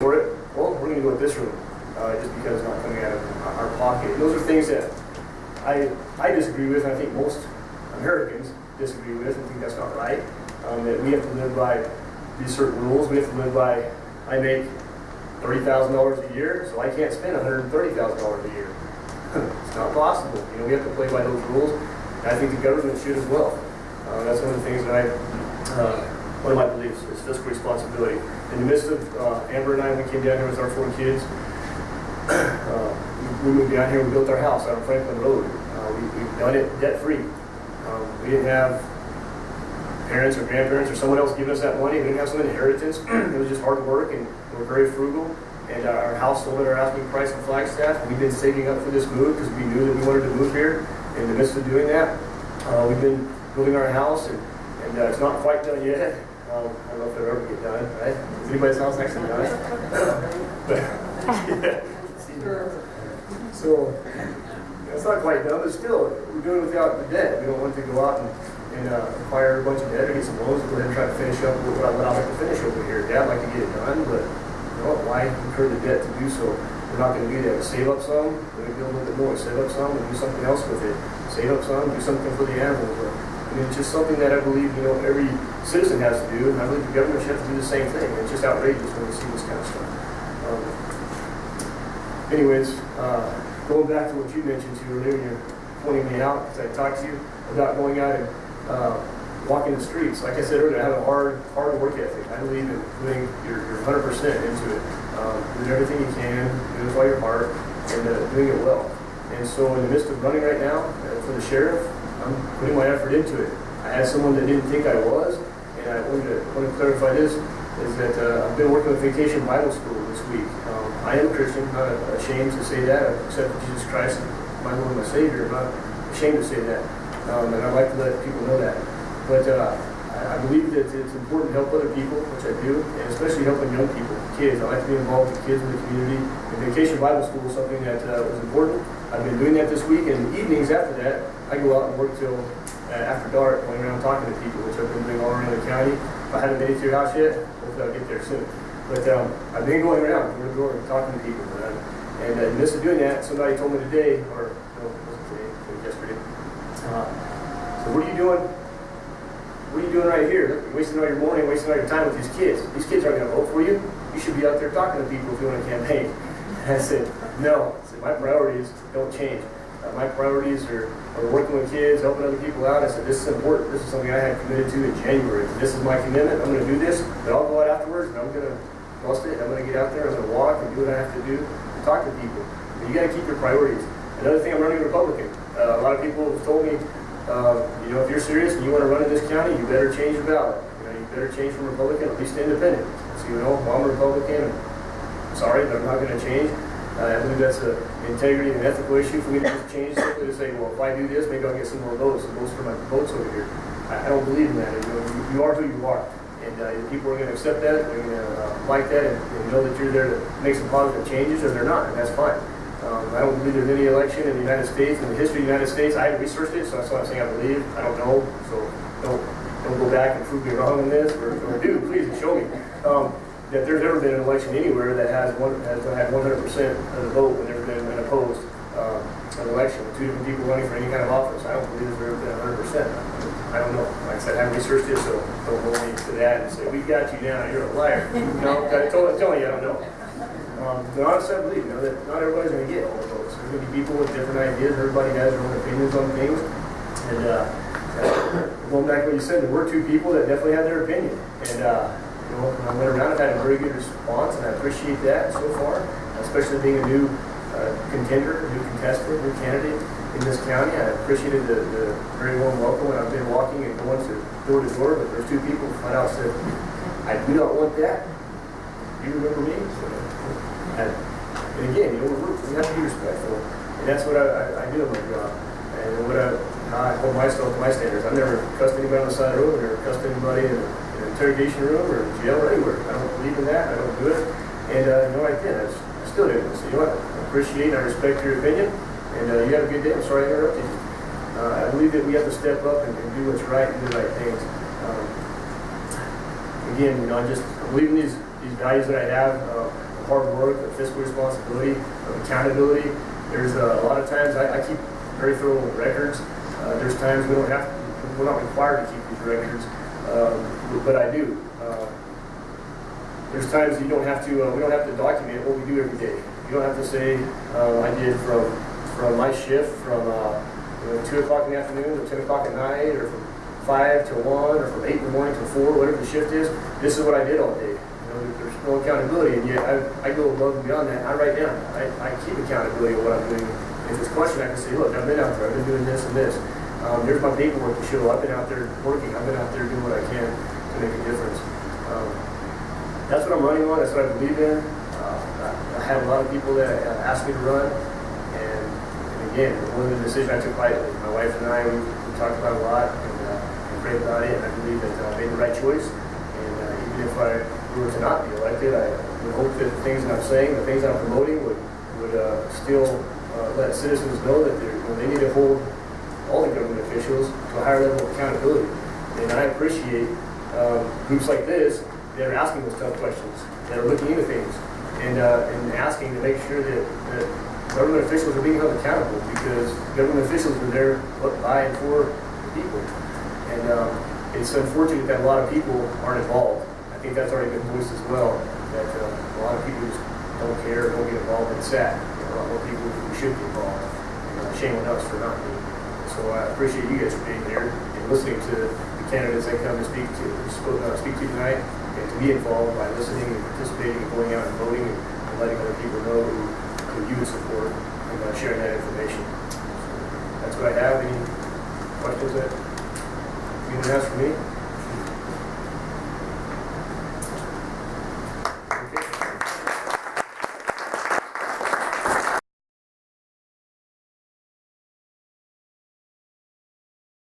for it. Well, we're going to go with this room just because it's not coming out of our pocket. And those are things that I disagree with, and I think most Americans disagree with and think that's not right. That we have to live by these certain rules. We have to live by, I make $30,000 a year, so I can't spend $130,000 a year. It's not possible. You know, we have to play by those rules, and I think the government should as well. That's one of the things that one of my beliefs is fiscal responsibility. In the midst of Amber and I, we came down here with our 4 kids. We moved down here, we built our house out on Franklin Road. We've done it debt-free. We didn't have parents or grandparents or someone else giving us that money. We didn't have some inheritance. It was just hard work, and we're very frugal. And our house sold at our asking price in Flagstaff. We've been saving up for this move because we knew that we wanted to move here. In the midst of doing that, we've been building our house, and it's not quite done yet. I don't know if it'll ever get done, right? Is anybody's house actually done? But, yeah. So it's not quite done, but still, we're doing it without the debt. We don't want to go out and acquire a bunch of debt or get some loans and go ahead and try to finish up what I'd like to finish over here. Dad, I'd like to get it done, but why incur the debt to do so? We're not going to do that. We save up some, then we build a little bit more. Save up some, and do something else with it. Save up some, do something for the animals. I mean, it's just something that I believe, every citizen has to do, and I believe the government should have to do the same thing. It's just outrageous when we see this kind of stuff. Anyways, going back to what you mentioned to earlier, you're pointing me out because I talked to you about going out and walking the streets. Like I said earlier, I have a hard work ethic. I believe in putting your 100% into it, doing everything you can, doing it with all your heart, and doing it well. And so in the midst of running right now for the sheriff, I'm putting my effort into it. I had someone that didn't think I was, and I want to clarify this, is that I've been working with Vacation Bible School this week. I am a Christian, not ashamed to say that. I've accepted Jesus Christ as my Lord and my Savior. I'm not ashamed to say that. And I'd like to let people know that. But I believe that it's important to help other people, which I do, and especially helping young people, kids. I like to be involved with kids in the community. And Vacation Bible School is something that was important. I've been doing that this week, and evenings after that, I go out and work till after dark, going around talking to people, which I've been doing all around the county. If I haven't made it to your house yet, hopefully I'll get there soon. But I've been going around, door to door, and talking to people. And in the midst of doing that, somebody told me today, or no, it wasn't today, it was yesterday. So what are you doing? What are you doing right here? You're wasting all your morning, wasting all your time with these kids. These kids aren't going to vote for you. You should be out there talking to people if you want to campaign. And I said, no. I said, my priorities don't change. My priorities are working with kids, helping other people out. I said, this is important. This is something I had committed to in January. This is my commitment. I'm going to do this, but I'll go out afterwards, and I'm going to bust it. I'm going to get out there. I'm going to walk and do what I have to do and talk to people. But you got to keep your priorities. Another thing, I'm running Republican. A lot of people have told me, if you're serious and you want to run in this county, you better change your ballot. You better change from Republican at least to independent. So, I'm a Republican. I'm sorry, but I'm not going to change. I believe that's an integrity and an ethical issue for me to just change simply to say, well, if I do this, maybe I'll get some more votes for my votes over here. I don't believe in that. You are who you are. And people are going to accept that, they're going to like that, and know that you're there to make some positive changes, or they're not, and that's fine. I don't believe there's any election in the United States, in the history of the United States. I haven't researched it, so that's why I'm saying I believe. I don't know, so don't go back and prove me wrong on this, or do, please, show me. That there's never been an election anywhere that has had 100% of the vote when there's been an opposed an election with 2 different people running for any kind of office. I don't believe there's ever been 100%. I don't know. Like I said, I haven't researched it, so don't hold me to that and say, we got you now, you're a liar. I'm telling you, I don't know. But honestly, I believe that not everybody's going to get all the votes. There's going to be people with different ideas. Everybody has their own opinions on things. And going back to what you said, there were 2 people that definitely had their opinion. And when I went around, I've had a very good response, and I appreciate that so far, especially being a new contender, a new contestant, a new candidate in this county. I appreciated the very warm welcome when I've been walking and going door to door, but there's 2 people flat out said, I do not want that. You remember me? And again, we have to be respectful, and that's what I do in my job. And what I hold myself to my standards. I've never cussed anybody on the side of the road, or cussed anybody in an interrogation room or jail or anywhere. I don't believe in that. I don't do it. And I did. I still do. So I appreciate and I respect your opinion. And you have a good day. I'm sorry I interrupted you. I believe that we have to step up and do what's right and do the right things. Again, I believe in these values that I have. hard work, of fiscal responsibility, of accountability. There's a lot of times I keep very thorough records. There's times we're not required to keep these records, but I do. There's times you don't have to. We don't have to document what we do every day. You don't have to say I did from my shift from 2 o'clock in the afternoon to 10 o'clock at night, or from 5 to 1, or from 8 in the morning to 4, whatever the shift is. This is what I did all day. There's no accountability, and yet I go above and beyond that. I write down. I keep accountability of what I'm doing. If there's a question, I can say, look, I've been out there. I've been doing this and this. There's my paperwork to show. I've been out there working. I've been out there doing what I can to make a difference. That's what I'm running on. That's what I believe in. I have a lot of people that ask me to run, and again, one of the decisions I took lightly. My wife and I, we talked about it a lot and prayed about it, and I believe that I made the right choice. And even if I were to not be elected, I would hope that the things that I'm saying, the things I'm promoting, would still let citizens know that they need to hold all the government officials to a higher level of accountability. And I appreciate groups like this that are asking those tough questions, that are looking into things, and asking to make sure that government officials are being held accountable, because government officials are there by and for the people. And it's unfortunate that a lot of people aren't involved. I think that's already been voiced as well, that a lot of people just don't care, don't get involved, and it's sad. A lot more people who should be involved. Shame on us for not being. So I appreciate you guys for being here and listening to the candidates that come to speak to you tonight, and to be involved by listening and participating and going out and voting and letting other people know who you would support, and sharing that information. So that's what I have. Any questions that anyone has for me?